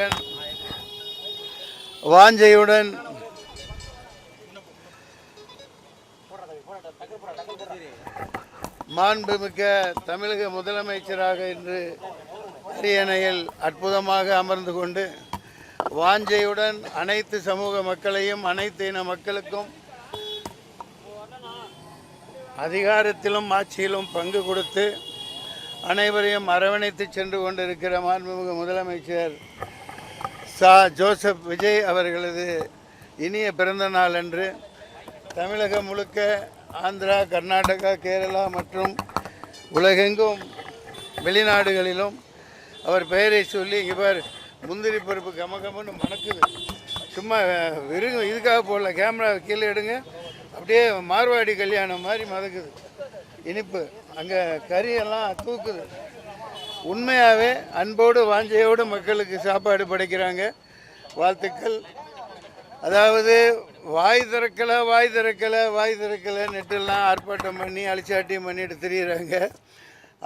நாயகன் வாஞ்சையுடன் மாண்புமிக்க தமிழக முதலமைச்சராக இன்று அரியணையில் அற்புதமாக அமர்ந்து கொண்டு வாஞ்சையுடன் அனைத்து சமூக மக்களையும் அனைத்து இன மக்களுக்கும் அதிகாரத்திலும் ஆட்சியிலும் பங்கு கொடுத்து அனைவரையும் அரவணைத்து சென்று கொண்டிருக்கிற மாண்புமிகு முதலமைச்சர் ஜோசப் விஜய் அவர்களது இனிய பிறந்த நாள் அன்று தமிழகம் முழுக்க ஆந்திரா, கர்நாடகா, கேரளா மற்றும் உலகெங்கும் வெளிநாடுகளிலும் அவர் பெயரை சொல்லி இவர் முந்திரி பருப்பு கமகமன்னு மணக்குது. சும்மா வெறும் இதுக்காக போடல, கேமரா கீழே எடுங்க, அப்படியே மார்வாடி கல்யாணம் மாதிரி மதக்குது. இனிப்பு அங்கே கறியெல்லாம் தூக்குது. உண்மையாகவே அன்போடு வாஞ்சையோடு மக்களுக்கு சாப்பாடு படைக்கிறாங்க. வாழ்த்துக்கள். அதாவது வாய் திறக்கலை நெட்டெல்லாம் ஆர்ப்பாட்டம் பண்ணி அழிச்சாட்டியம் பண்ணிட்டு திரியிறாங்க.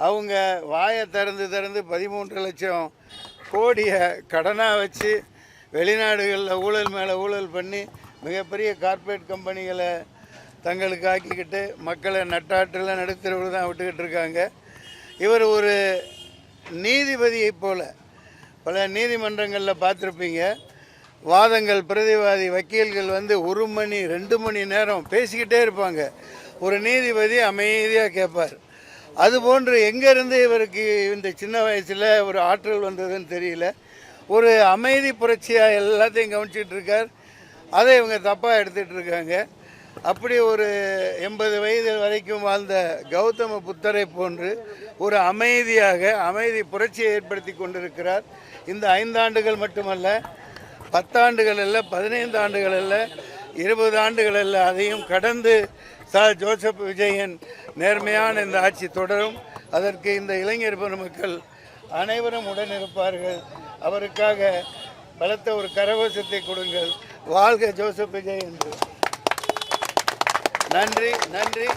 அவங்க வாயை திறந்து 13 லட்சம் கோடியை கடனாக வச்சு வெளிநாடுகளில் ஊழல் மேலே ஊழல் பண்ணி மிகப்பெரிய கார்ப்பரேட் கம்பெனிகளை தங்களுக்கு ஆக்கிக்கிட்டு மக்களை நட்டாற்றில் நடுத்தரவில் தான் விட்டுக்கிட்டு இருக்காங்க. இவர் ஒரு நீதிபதியை போல் பல நீதிமன்றங்களில் பார்த்துருப்பீங்க. வாதங்கள் பிரதிவாதி வக்கீல்கள் 1 மணி 2 மணி நேரம் பேசிக்கிட்டே இருப்பாங்க. ஒரு நீதிபதி அமைதியாக கேட்பார். அதுபோன்று எங்கேருந்து இவருக்கு இந்த சின்ன வயசில் ஒரு ஆற்றல் வந்ததுன்னு தெரியல. ஒரு அமைதி புரட்சியாக எல்லாத்தையும் கவனிச்சிட்டு இருக்கார். அதை இவங்க தப்பாக எடுத்துகிட்டு இருக்காங்க. அப்படி ஒரு 80 வயது வரைக்கும் வாழ்ந்த கௌதம புத்தரை போன்று ஒரு அமைதி புரட்சியை ஏற்படுத்தி கொண்டிருக்கிறார். இந்த 5 ஆண்டுகள் மட்டுமல்ல, 10 ஆண்டுகள் அல்ல, 15 ஆண்டுகள் அல்ல, 20 ஆண்டுகள் அல்ல, அதையும் கடந்து ஜோசப் விஜயன் நேர்மையான இந்த ஆட்சி தொடரும். அதற்கு இந்த இளைஞர் பெருமக்கள் அனைவரும் உடனிருப்பார்கள். அவருக்காக பலத்த ஒரு கரகோஷத்தை கொடுங்கள். வாழ்க ஜோசப் விஜய் என்று. நன்றி நன்றி.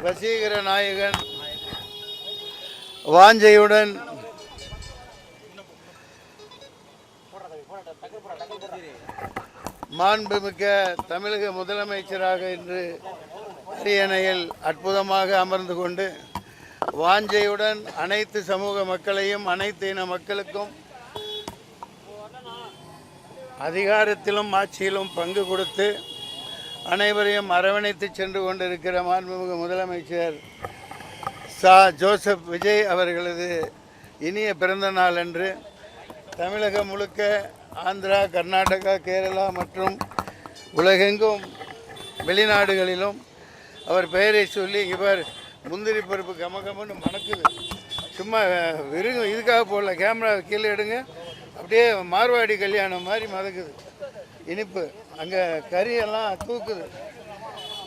வசீகர நாயகன் வாஞ்சையுடன் மாண்புமிக்க தமிழக முதலமைச்சராக இன்று அரியணையில் அற்புதமாக அமர்ந்து கொண்டு வாஞ்சையுடன் அனைத்து சமூக மக்களையும் அனைத்து இன மக்களுக்கும் அதிகாரத்திலும் ஆட்சியிலும் பங்கு கொடுத்து அனைவரையும் அரவணைத்து சென்று கொண்டிருக்கிற மாண்புமிகு முதலமைச்சர் ஜோசப் விஜய் அவர்களது இனிய பிறந்த நாள் அன்று தமிழகம் முழுக்க ஆந்திரா, கர்நாடகா, கேரளா மற்றும் உலகெங்கும் வெளிநாடுகளிலும் அவர் பெயரை சொல்லி இவர் முந்திரி பருப்பு கமகமன்னு மணக்குது. சும்மா வெறும் இதுக்காக போடல, கேமரா கீழே எடுங்க, அப்படியே மார்வாடி கல்யாணம் மாதிரி மதக்குது. இனிப்பு அங்கே கறியெல்லாம் தூக்குது.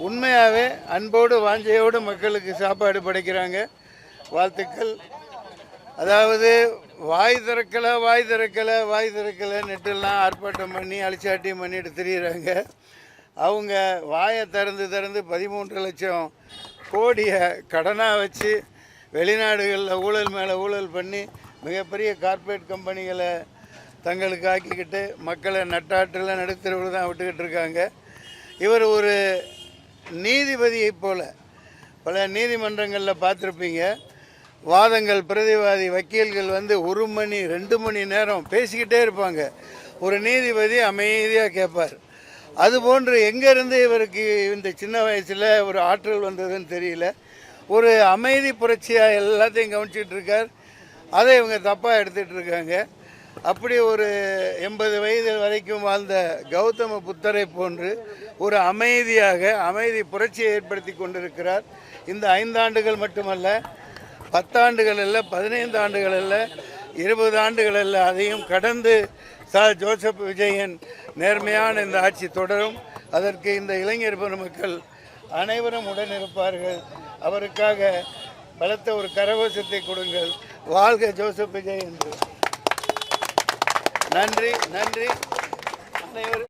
உண்மையாகவே அன்போடு வாஞ்சையோடு மக்களுக்கு சாப்பாடு படைக்கிறாங்க. வாழ்த்துக்கள். அதாவது வாய் திறக்கலை நெட்டெல்லாம் ஆர்ப்பாட்டம் பண்ணி அழிச்சாட்டியம் பண்ணிட்டு திரியிறாங்க. அவங்க வாயை திறந்து 13 லட்சம் கோடியை கடனாக வச்சு வெளிநாடுகளில் ஊழல் மேலே ஊழல் பண்ணி மிகப்பெரிய கார்ப்பரேட் கம்பெனிகளை தங்களுக்கு ஆக்கிக்கிட்டு மக்களை நட்டாற்றில் நடுத்தரவில் தான் விட்டுக்கிட்டு இருக்காங்க. இவர் ஒரு நீதிபதியைப் போல பல நீதிமன்றங்களில் பார்த்துருப்பீங்க. வாதங்கள் பிரதிவாதி வக்கீல்கள் 1 மணி 2 மணி நேரம் பேசிக்கிட்டே இருப்பாங்க. ஒரு நீதிபதி அமைதியாக கேட்பார். அதுபோன்று எங்கேருந்து இவருக்கு இந்த சின்ன வயசில் ஒரு ஆற்றல் வந்ததுன்னு தெரியல. ஒரு அமைதி புரட்சியாக எல்லாத்தையும் கவனிச்சிட்டு இருக்கார். அதை இவங்க தப்பாக எடுத்துகிட்டு இருக்காங்க. அப்படி ஒரு 80 வயது வரைக்கும் வாழ்ந்த கௌதம புத்தரை போன்று ஒரு அமைதி புரட்சியை ஏற்படுத்தி கொண்டிருக்கிறார். இந்த 5 ஆண்டுகள் மட்டுமல்ல, 10 ஆண்டுகள் அல்ல, 15 ஆண்டுகள் அல்ல, 20 ஆண்டுகள் அல்ல, அதையும் கடந்து ஜோசப் விஜயன் நேர்மையான இந்த ஆட்சி தொடரும். அதற்கு இந்த இளைஞர் பெருமக்கள் அனைவரும் உடனிருப்பார்கள். அவருக்காக பலத்த ஒரு கரகோஷத்தை கொடுங்கள். வாழ்க ஜோசப் விஜய் என்று. நன்றி. அனைவரும்